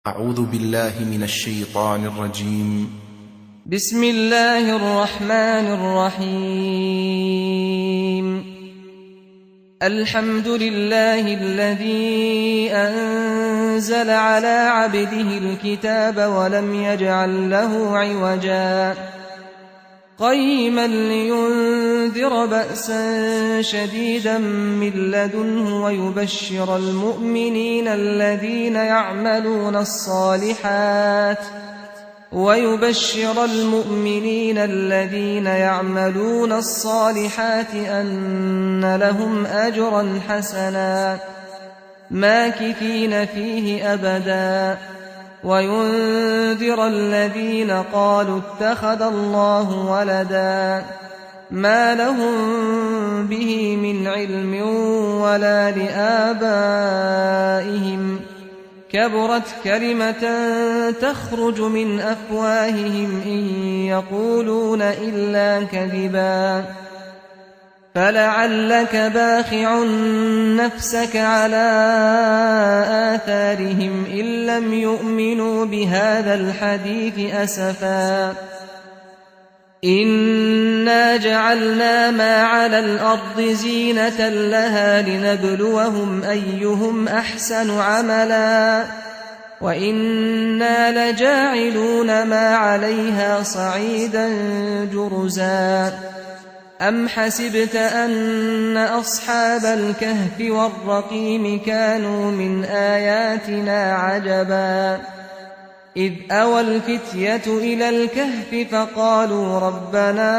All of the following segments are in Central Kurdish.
أعوذ بالله من الشيطان الرجيم. بسم الله الرحمن الرحيم. الحمد لله الذي أنزل على عبده الكتاب ولم يجعل له عوجا قيما لينذر بأسا شديدا من لدنه ويبشر المؤمنين الذين يعملون الصالحات أن لهم أجرا حسنا ماكثين فيه أبدا وينذر الذين قالوا اتخذ الله ولدا ما لهم به من علم ولا لآبائهم كبرت كلمة تخرج من أفواههم إن يقولون إلا كذبا فلعلك باخع نفسك على آثارهم إن لم يؤمنوا بهذا الحديث أسفا إنا جعلنا ما على الأرض زينة لها لنبلوهم أيهم أحسن عملا وإنا لجاعلون ما عليها صعيدا جرزا أم حسبت أن أصحاب الكهف والرقيم كانوا من آياتنا عجبا إذ أوى الفتية إلى الكهف فقالوا ربنا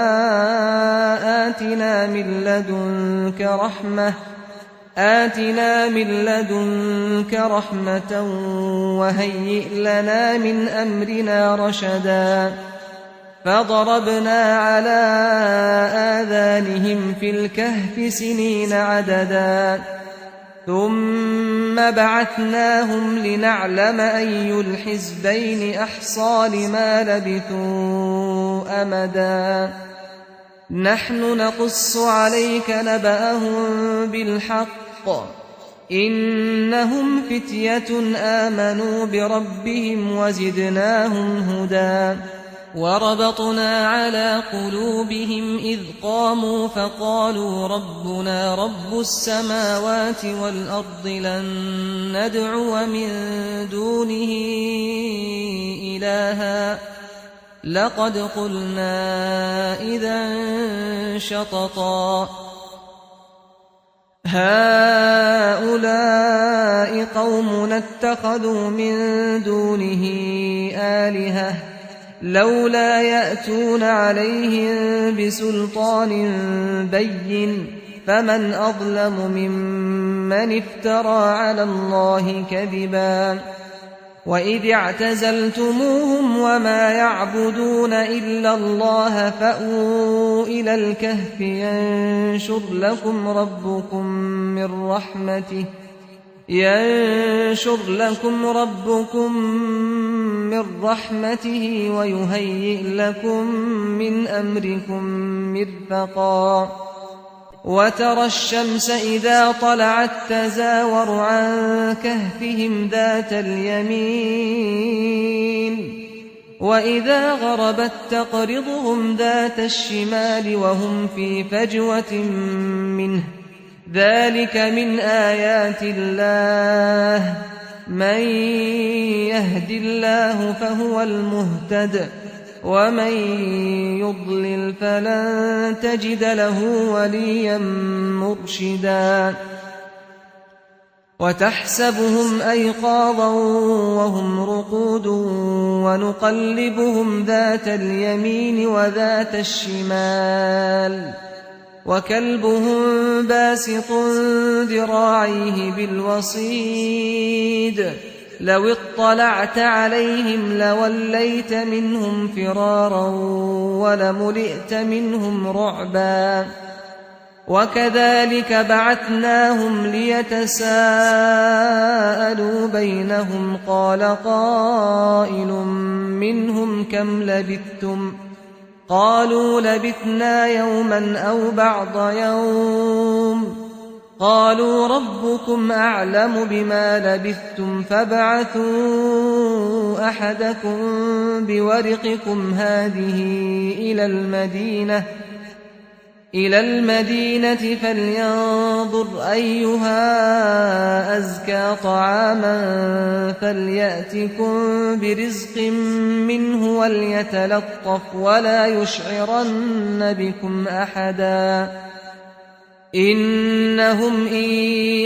آتنا من لدنك رحمة وهيئ لنا من أمرنا رشدا فضربنا على آذانهم في الكهف سنين عددا ثم بعثناهم لنعلم أي الحزبين أحصى لما لبثوا أمدا نحن نقص عليك نبأهم بالحق إنهم فتية آمنوا بربهم وزدناهم هدى وربطنا على قلوبهم إذ قاموا فقالوا ربنا رب السماوات والأرض لن ندعو من دونه إلها لقد قلنا إذا شططا هؤلاء قومنا اتخذوا من دونه آلهة لولا يأتون عليهم بسلطان بين فمن أظلم ممن افترى على الله كذبا وإذ اعتزلتموهم وما يعبدون إلا الله فأووا إلى الكهف ينشر لكم ربكم من رحمته ويهيئ لكم من أمركم مرفقا وترى الشمس إذا طلعت تزاور عن كهفهم ذات اليمين وإذا غربت تقرضهم ذات الشمال وهم في فجوة منه ذلك من آيات الله من يهد الله فهو المهتد ومن يضلل فلن تجد له وليا مرشدا وتحسبهم أيقاظا وهم رقود ونقلبهم ذات اليمين وذات الشمال وكلبهم باسط ذراعيه بالوصيد لو اطلعت عليهم لوليت منهم فرارا ولملئت منهم رعبا وكذلك بعثناهم ليتساءلوا بينهم قال قائل منهم كم لبثتم قالوا لبثنا يوما أو بعض يوم قالوا ربكم أعلم بما لبثتم فابعثوا أحدكم بورقكم هذه إلى المدينة فلينظر أيها أزكى طعاما فليأتكم برزق منه وليتلطف ولا يشعرن بكم أحدا إنهم إن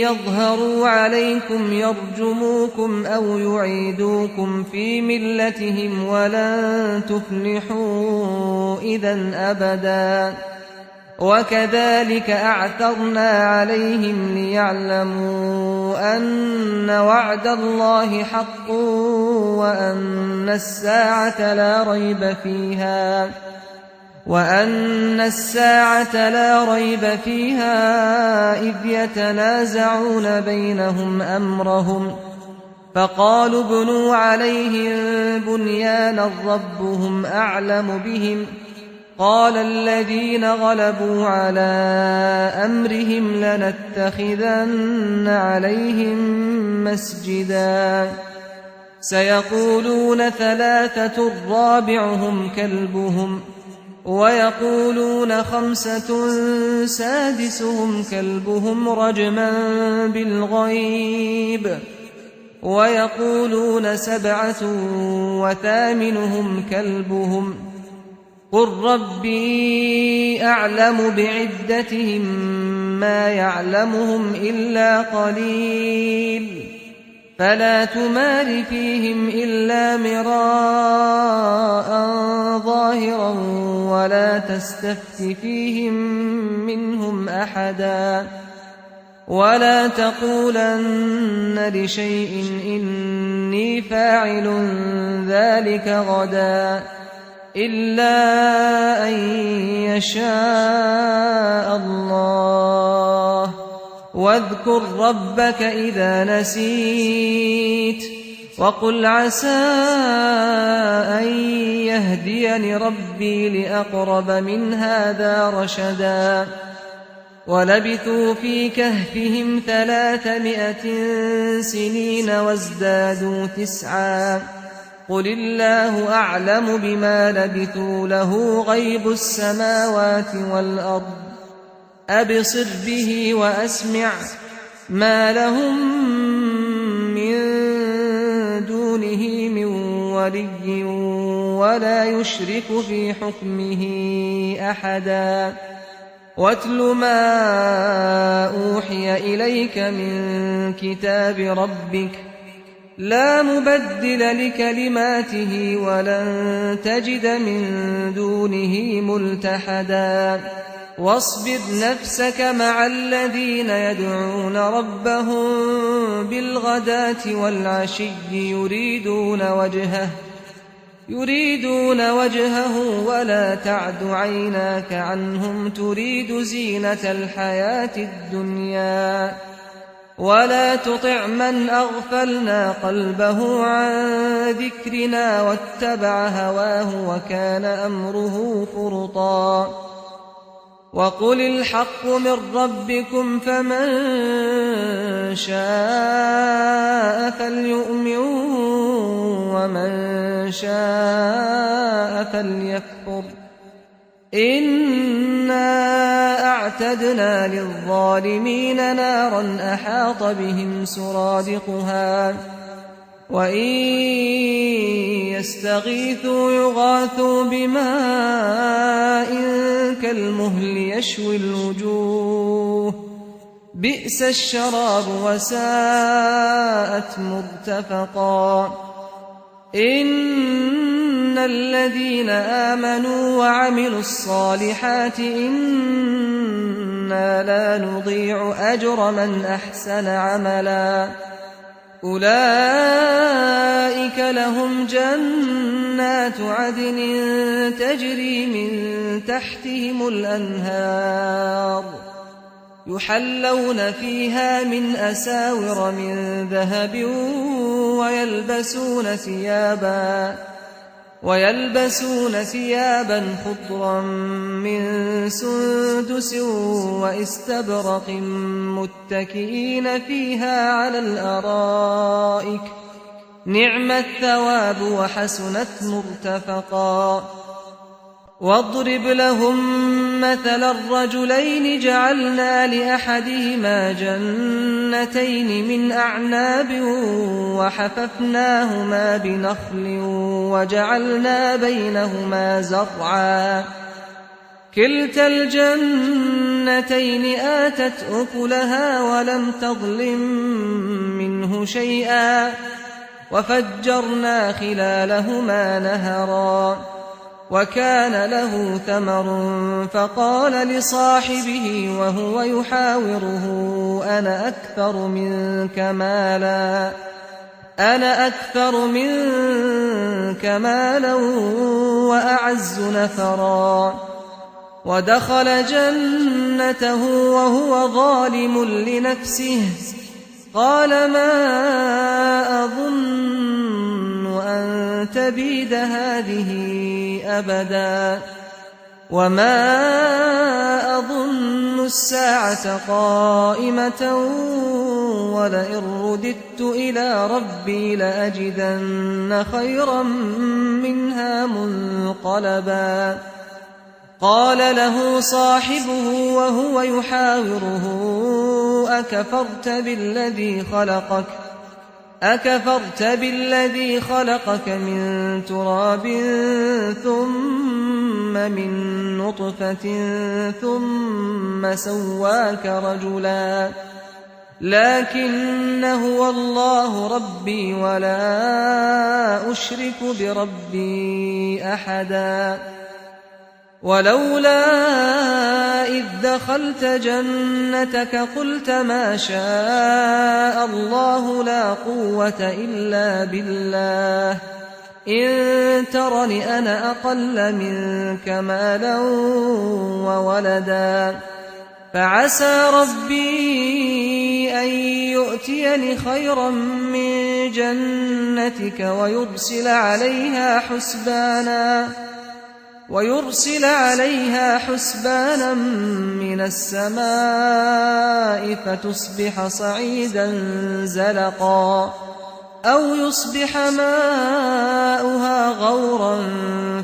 يظهروا عليكم يرجموكم أو يعيدوكم في ملتهم ولن تفلحوا إذا أبدا وكذلك أعثرنا عليهم ليعلموا أن وعد الله حق وأن الساعة لا ريب فيها إذ يتنازعون بينهم أمرهم فقالوا ابنوا عليهم بنيانا ربهم أعلم بهم قال الذين غلبوا على أمرهم لنتخذن عليهم مسجدا سيقولون 3 رابعهم كلبهم ويقولون 5 سادسهم كلبهم رجما بالغيب ويقولون 7 وثامنهم كلبهم قل ربي أعلم بعدتهم ما يعلمهم إلا قليل فلا تمار فيهم إلا مراء ظاهرا ولا تستفت فيهم منهم أحدا ولا تقولن لشيء إني فاعل ذلك غدا إلا أن يشاء الله واذكر ربك إذا نسيت وقل عسى أن يهديني ربي لأقرب من هذا رشدا ولبثوا في كهفهم 300 سنين وازدادوا 9 قل الله أعلم بما لبثوا له غيب السماوات والأرض أبصر به وأسمع ما لهم من دونه من ولي ولا يشرك في حكمه أحدا واتل ما أوحي إليك من كتاب ربك لا مبدل لكلماته ولن تجد من دونه ملتحدا واصبر نفسك مع الذين يدعون ربهم بالغداة والعشي يريدون وجهه ولا تعد عيناك عنهم تريد زينة الحياة الدنيا ولا تطع من أغفلنا قلبه عن ذكرنا واتبع هواه وكان أمره فرطا وقل الحق من ربكم فمن شاء فليؤمن ومن شاء فليكفر إنا أعتدنا للظالمين نارا أحاط بهم سرادقها وإن يستغيثوا يغاثوا بماء كالمهل يشوي الوجوه بئس الشراب وساءت مرتفقا إن الذين آمنوا وعملوا الصالحات إنا لا نضيع أجر من أحسن عملا أولئك لهم جنات عدن تجري من تحتهم الأنهار يحلون فيها من أساور ويلبسون ثيابا خضرا من سندس واستبرق متكئين فيها على الأرائك نعم الثواب وحسنت مرتفقا واضرب لهم مثل الرجلين جعلنا لأحدهما جنتين من أعناب وحففناهما بنخل وجعلنا بينهما زرعا كلتا الجنتين آتت أكلها ولم تظلم منه شيئا وفجرنا خلالهما نهرا وكان له ثمر فقال لصاحبه وهو يحاوره أنا أكثر منك مالا وأعز نفرا ودخل جنته وهو ظالم لنفسه قال ما أظن أن تبيد هذه أبدا وما أظن الساعة قائمة ولئن رددت إلى ربي لأجدن خيرا منها منقلبا قال له صاحبه وهو يحاوره أكفرت بالذي خلقك من تراب ثم من نطفة ثم سواك رجلا لكن هو الله ربي ولا أشرك بربي أحدا ولولا إذ دخلت جنتك قلت ما شاء الله لا قوة إلا بالله إن ترني أنا أقل منك مالا وولدا فعسى ربي أن يؤتيني خيرا من جنتك ويرسل عليها حسبانا من السماء فتصبح صعيدا زلقا أو يصبح ماؤها غورا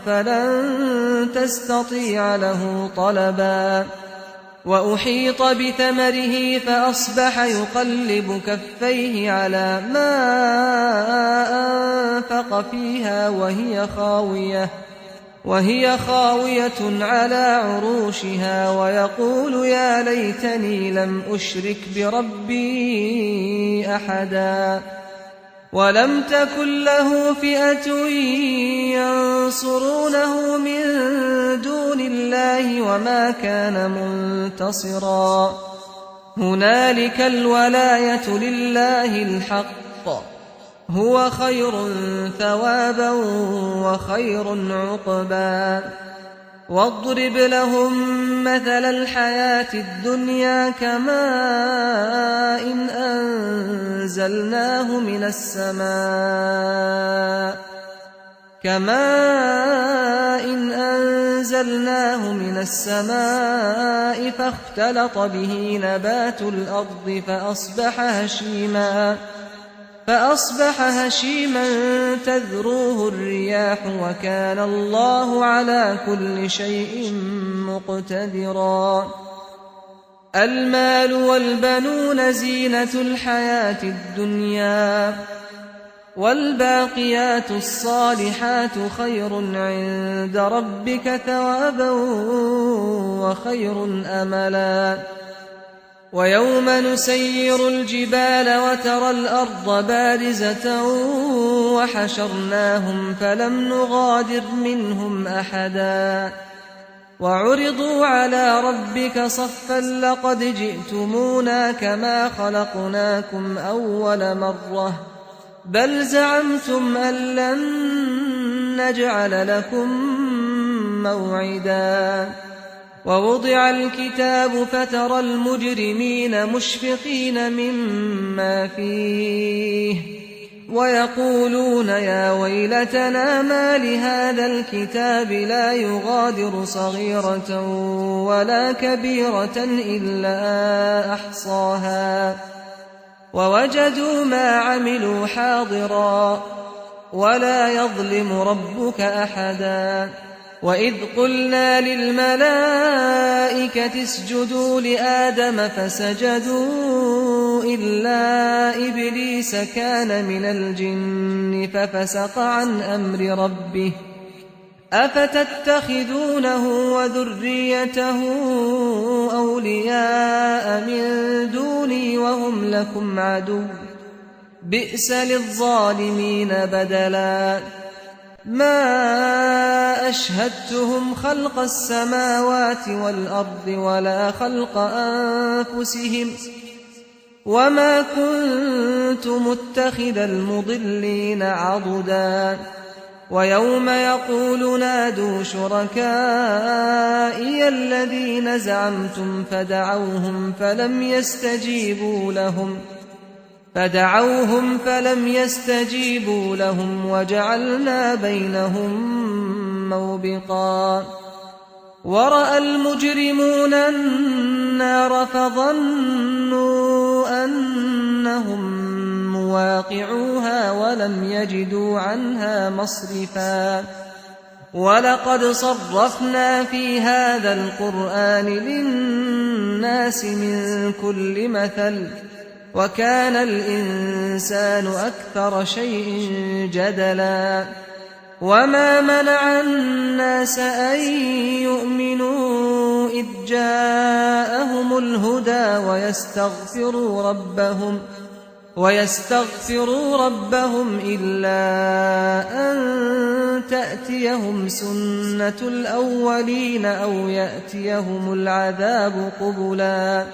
فلن تستطيع له طلبا وأحيط بثمره فأصبح يقلب كفيه على ما أنفق فيها وهي خاوية على عروشها ويقول يا ليتني لم أشرك بربي أحدا ولم تكن له فئة ينصرونه من دون الله وما كان منتصرا هنالك الولاية لله الحق هو خير ثوابا وخير عقبا واضرب لهم مثل الحياة الدنيا كماء أنزلناه من السماء فاختلط به نبات الأرض فأصبح هشيما تذروه الرياح وكان الله على كل شيء مقتدرا المال والبنون زينة الحياة الدنيا والباقيات الصالحات خير عند ربك ثوابا وخير أملا ويوم نسير الجبال وترى الأرض بارزة وحشرناهم فلم نغادر منهم أحدا وعرضوا على ربك صفا لقد جئتمونا كما خلقناكم أول مرة بل زعمتم أن لن نجعل لكم موعدا ووضع الكتاب فترى المجرمين مشفقين مما فيه ويقولون يا ويلتنا ما لهذا الكتاب لا يغادر صغيرة ولا كبيرة إلا أحصاها ووجدوا ما عملوا حاضرا ولا يظلم ربك أحدا وإذ قلنا للملائكة اسجدوا لآدم فسجدوا إلا إبليس كان من الجن ففسق عن أمر ربه أفتتخذونه وذريته أولياء من دوني وهم لكم عدو بئس للظالمين بدلا ما أشهدتهم خلق السماوات والأرض ولا خلق أنفسهم وما كنت متخذ المضلين عضدا ويوم يقول نادوا شركائي الذين زعمتم فدعوهم فلم يستجيبوا لهم وجعلنا بينهم موبقا ورأى المجرمون النار فظنوا أنهم مواقعوها ولم يجدوا عنها مصرفا ولقد صرفنا في هذا القرآن للناس من كل مثل وكان الإنسان أكثر شيء جدلا وما منع الناس أن يؤمنوا إذ جاءهم الهدى ويستغفروا ربهم إلا أن تأتيهم سنة الأولين أو يأتيهم العذاب قبلا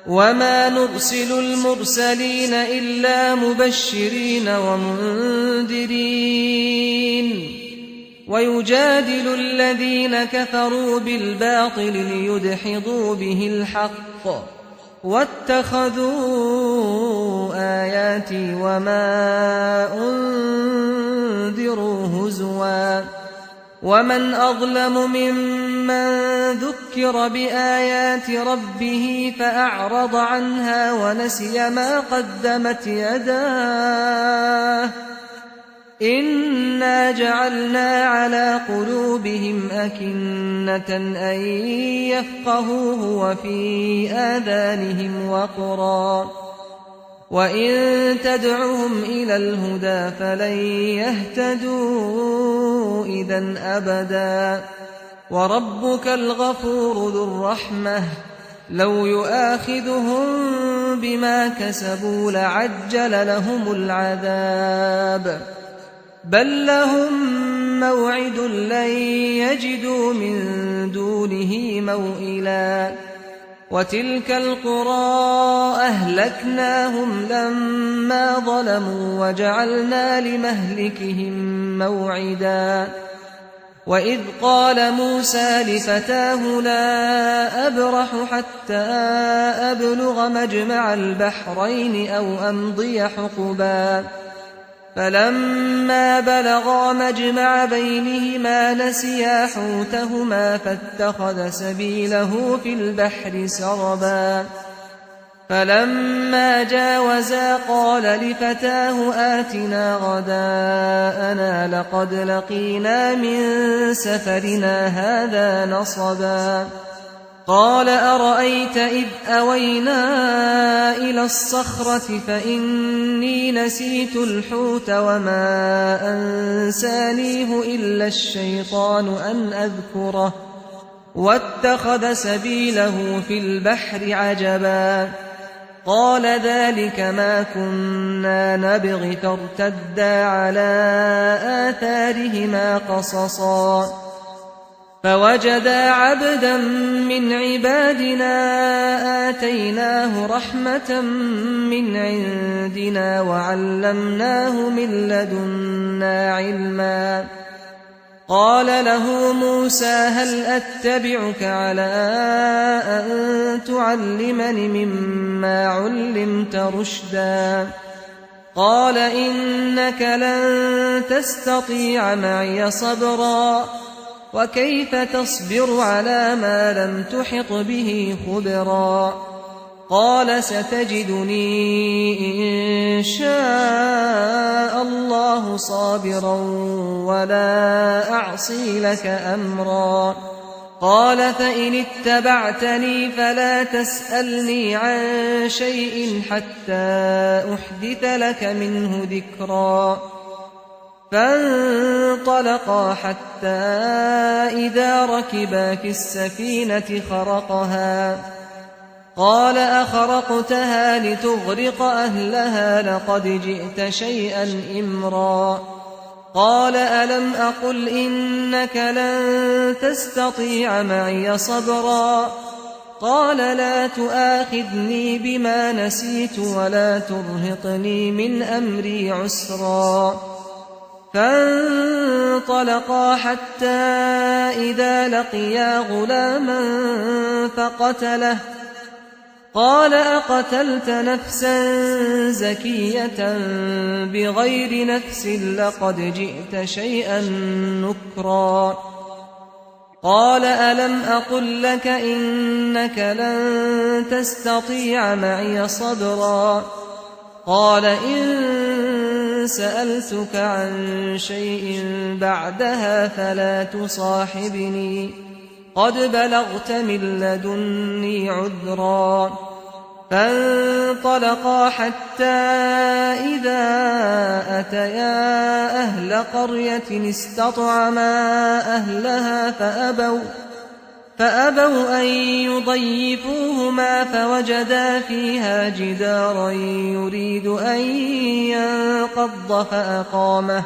وما نرسل المرسلين إلا مبشرين ومنذرين ويجادل الذين كفروا بالباطل ليدحضوا به الحق واتخذوا آياتي وما أنذروا هزوا ومن أظلم ممن ذكر بآيات ربه فأعرض عنها ونسي ما قدمت يداه إنا جعلنا على قلوبهم أكنة أن يفقهوه وفي آذانهم وقرا وإن تدعهم إلى الهدى فلن يهتدوا إذا أبدا وربك الغفور ذو الرحمة لو يؤاخذهم بما كسبوا لعجل لهم العذاب بل لهم موعد لن يجدوا من دونه موئلا وتلك القرى أهلكناهم لما ظلموا وجعلنا لمهلكهم موعدا وإذ قال موسى لفتاه لا أبرح حتى أبلغ مجمع البحرين أو أمضي حقبا فلما بلغا مجمع بينهما نسيا حوتهما فاتخذ سبيله في البحر سربا فلما جاوزا قال لفتاه آتنا غداءنا لقد لقينا من سفرنا هذا نصبا قال أرأيت إذ أوينا إلى الصخرة فإني نسيت الحوت وما أنسانيه إلا الشيطان أن أذكره واتخذ سبيله في البحر عجبا قال ذلك ما كنا نبغي فارتدا على آثارهما قصصا فوجدا عبدا من عبادنا آتيناه رحمة من عندنا وعلمناه من لدنا علما قال له موسى هل أتبعك على أن تعلمني مما علمت رشدا قال إنك لن تستطيع معي صبرا وكيف تصبر على ما لم تحط به خبرا قال ستجدني إن شاء الله صابرا ولا أعصي لك أمرا قال فإن اتبعتني فلا تسألني عن شيء حتى أحدث لك منه ذكرا فانطلقا حتى إذا ركبا في السفينة خرقها قال أخرقتها لتغرق أهلها لقد جئت شيئا إمرا قال ألم أقل إنك لن تستطيع معي صبرا قال لا تؤاخذني بما نسيت ولا ترهقني من أمري عسرا فانطلقا حتى إذا لقيا غلاما فقتله قال أقتلت نفسا زكية بغير نفس لقد جئت شيئا نكرا قال ألم أقل لك إنك لن تستطيع معي صبرا قال إن سألتك عن شيء بعدها فلا تصاحبني قد بلغت من لدني عذرا فانطلقا حتى إذا أتيا أهل قرية استطعما أهلها فأبوا أن يضيفوهما فوجدا فيها جدارا يريد أن ينقض فأقامه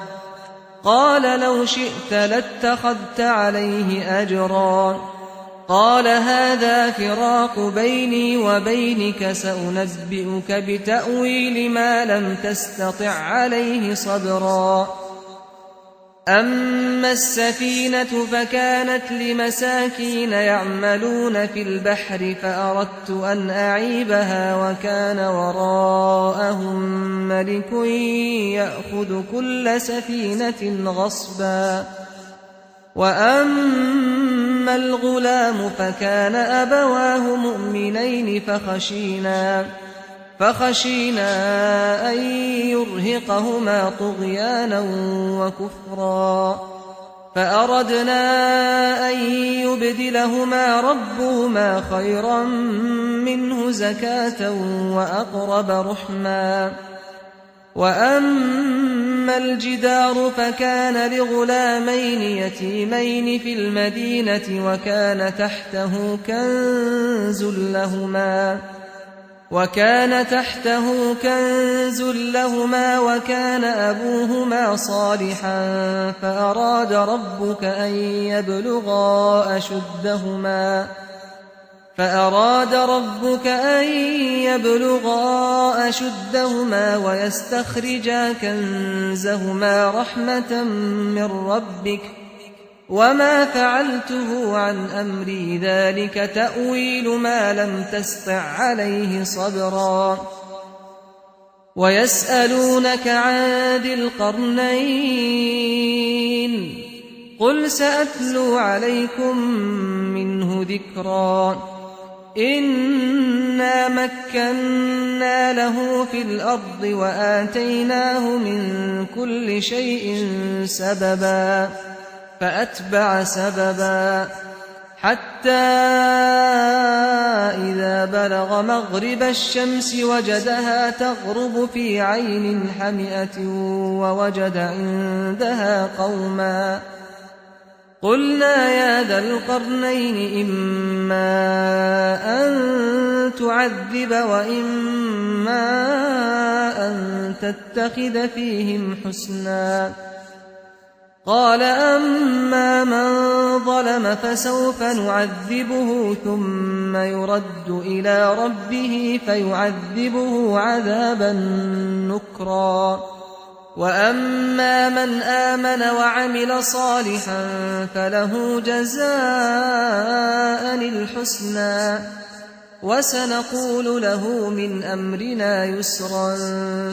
قال لو شئت لاتخذت عليه أجرا قال هذا فراق بيني وبينك سأنبئك بتأويل ما لم تستطع عليه صبرا أما السفينة فكانت لمساكين يعملون في البحر فأردت أن أعيبها وكان وراءهم ملك يأخذ كل سفينة غصبا وأما الغلام فكان أبواه مؤمنين فخشينا أن يرهقهما طغيانا وكفرا فأردنا أن يبدلهما ربهما خيرا منه زكاة وأقرب رحما وأما الجدار فكان لغلامين يتيمين في المدينة وكان تحته كنز لهما وكان أبوهما صالحا فأراد ربك أن يبلغا أشدهما ويستخرجا كنزهما رحمة من ربك وما فعلته عن أمري ذلك تأويل ما لم تسطع عليه صبرا ويسألونك عن ذي القرنين قل سأتلو عليكم منه ذكرا إنا مكنا له في الأرض وآتيناه من كل شيء سببا فأتبع سببا حتى إذا بلغ مغرب الشمس وجدها تغرب في عين حمئة ووجد عندها قوما قلنا يا ذا القرنين إما أن تعذب وإما أن تتخذ فيهم حسنا قال أما من ظلم فسوف نعذبه ثم يرد إلى ربه فيعذبه عذابا نكرا وأما من آمن وعمل صالحا فله جزاء الحسنى وسنقول له من أمرنا يسرا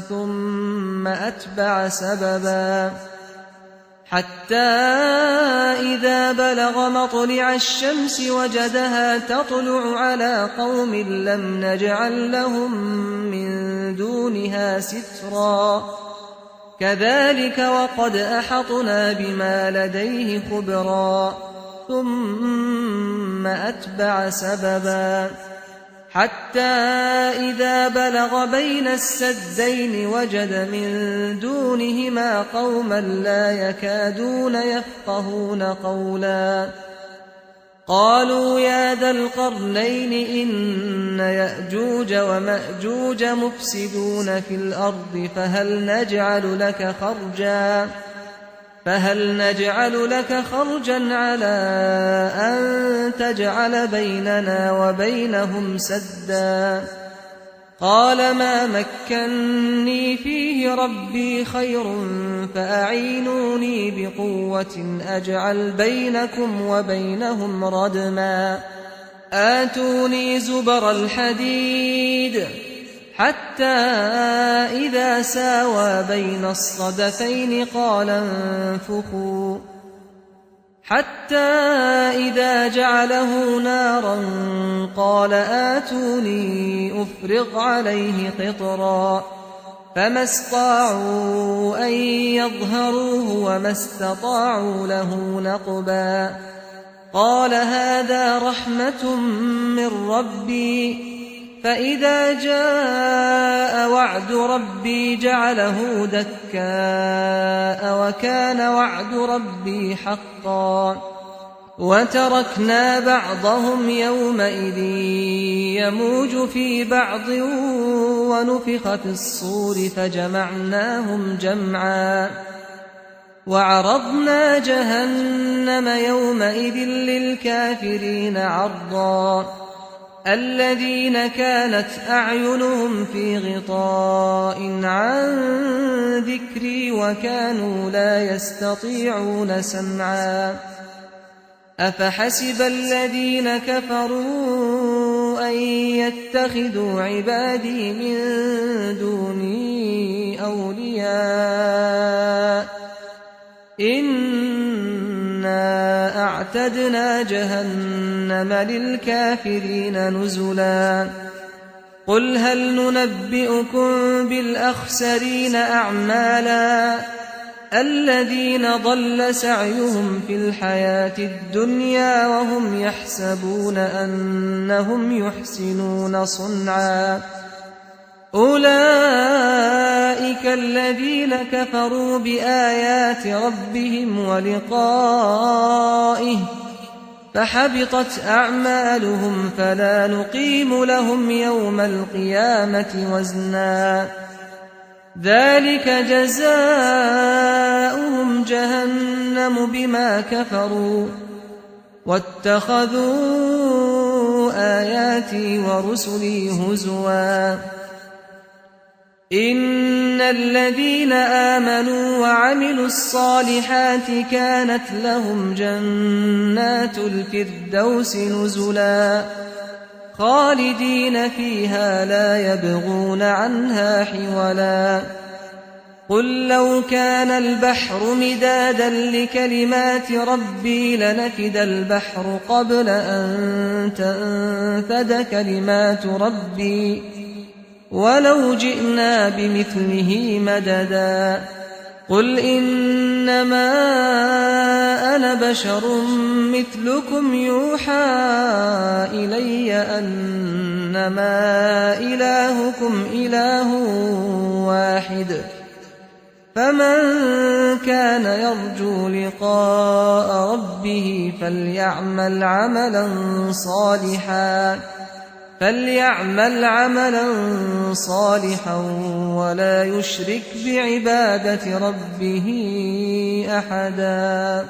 ثم أتبع سببا حتى إذا بلغ مطلع الشمس وجدها تطلع على قوم لم نجعل لهم من دونها سترا كذلك وقد أحطنا بما لديه خبرا ثم أتبع سببا حتى إذا بلغ بين السدين وجد من دونهما قوما لا يكادون يفقهون قولا قالوا يا ذا القرنين إن يأجوج ومأجوج مفسدون في الأرض فهل نجعل لك خرجا على أن تجعل بيننا وبينهم سدا قال ما مكني فيه ربي خير فأعينوني بقوة أجعل بينكم وبينهم ردما آتوني زبر الحديد حتى إذا ساوى بين الصدفين قال انفخوا حتى إذا جعله نارا قال آتوني أفرغ عليه قطرا فما استطاعوا أن يظهروه وما استطاعوا له نقبا قال هذا رحمة من ربي فإذا جاء وعد ربي جعله دكاء وكان وعد ربي حقا وتركنا بعضهم يومئذ يموج في بعض ونفخ في الصور فجمعناهم جمعا وعرضنا جهنم يومئذ للكافرين عرضا الذين كانت أعينهم في غطاء عن ذكري وكانوا لا يستطيعون سمعا أفحسب الذين كفروا أن يتخذوا عبادي من دوني أولياء إنا أعتدنا جهنم للكافرين نزلا قل هل ننبئكم بالأخسرين أعمالا الذين ضل سعيهم في الحياة الدنيا وهم يحسبون أنهم يحسنون صنعا أولئك الذين كفروا بآيات ربهم ولقائه فحبطت أعمالهم فلا نقيم لهم يوم القيامة وزنا ذلك جزاؤهم جهنم بما كفروا واتخذوا آياتي ورسلي هزوا إن الذين آمنوا وعملوا الصالحات كانت لهم جنات الفردوس نزلا خالدين فيها لا يبغون عنها حولا قل لو كان البحر مدادا لكلمات ربي لنفد البحر قبل أن تنفد كلمات ربي ولو جئنا بمثله مددا قل إنما أنا بشر مثلكم يوحى إلي أنما إلهكم إله واحد فمن كان يرجو لقاء ربه فليعمل عملا صالحا ولا يشرك بعبادة ربه أحدا.